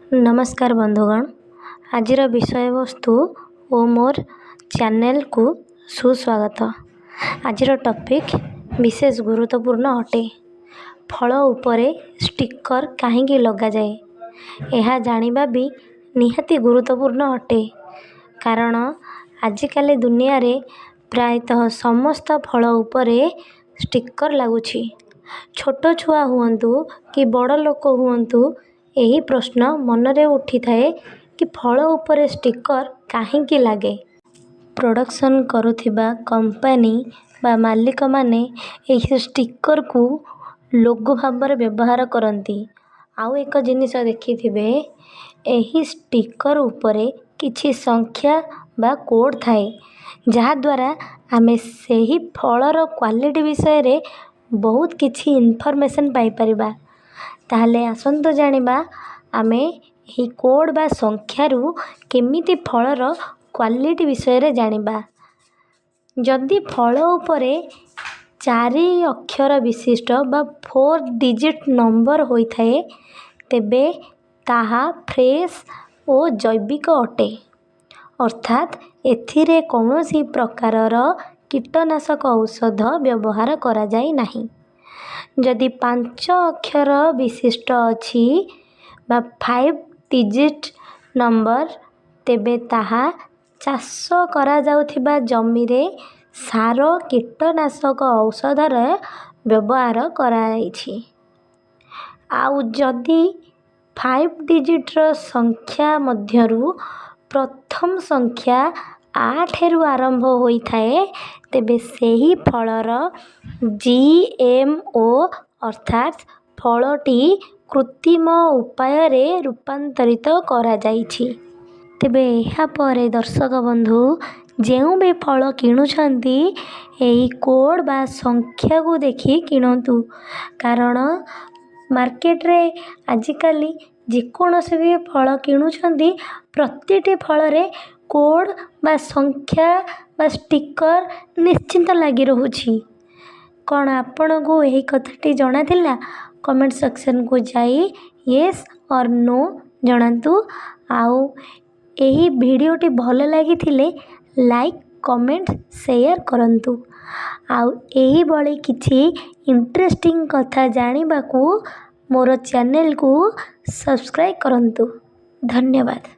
नमस्कार बंधुगण। आजिर विषय वस्तु ओ मोर चैनल को सुस्वागत। आजिर टॉपिक विशेष गुरुत्वपूर्ण अटे। फल उपरे स्टिकर कहीं लगा जाए यह जानिबा भी निहाती गुरुत्वपूर्ण अटे, कारण आजिकाली दुनिया रे प्रायतः समस्त फल उपरे स्टिकर लगुछि। छोट छुआ हुअंतु कि बड़ लोक हुअंतु, यही प्रश्न मनरे उठी थाए कि फल उपरे स्टिकर काहींकी लागे। प्रोडक्शन करुथिबा कंपनी बा मालिक माने एही स्टिकर को लोगो भाବରେ व्यवहार करती। आउ एक जिनिस देखिथिबे, एही स्टिकर उपरे किछि संख्या बा कोड थाए, जहा द्वारा आमे सेही फलर क्वालिटी विषय रे बहुत किछि इन्फॉर्मेशन पाई परिबा। ताहले आसंतो जानिबा आमे ही कोड बा संख्यारू केमिति फलर क्वालिटी विषय रे जानिबा। जदि फल उपरे 4 अक्षर विशिष्ट बा 4 डिजिट नंबर होई थाए, तेबे ताहा फ्रेश ओ जैविक अटे, अर्थात एथिरे कौनसी प्रकारर कीटनाशक औषध व्यवहार करा जाई नहीं। जदि 5 अक्षर विशिष्ट अछि बा 5 डिजिट नंबर, तेबे ताहा चाष करा जाउथिबा जमी रे सार कीटनाशक औषधर व्यवहार कराइछि। आउ जदि 5 डिजिटर संख्या मध्यरू प्रथम संख्या 8 रु आरंभ होई थाए, तेबे सेही फलर GMO अर्थात फलटी कृत्रिम उपाय रे रूपांतरित करा जाइछि। तेबे एहा परे दर्शक बंधु, जेउ भी फल किणुछंती एही कोड बा संख्या को देखि किणतु, कारण मार्केट रे आजिकाली जेकोनोसी भी फल किणुछंती प्रतिटी फल रे कोड बा संख्या बा स्टिकर निश्चिंत लगी रहुछि। कौन आपण को यही कथाटी जଣା थिला? कमेंट सेक्शन को जाई येस और नो जणांतु। आउ यही वीडियोटी भल लगी थिले लाइक कमेंट शेयर करंतु। आउ यही बळे किछि इंटरेस्टिंग कथा जानिबाकू मोर चैनल को सब्सक्राइब करंतु। धन्यवाद।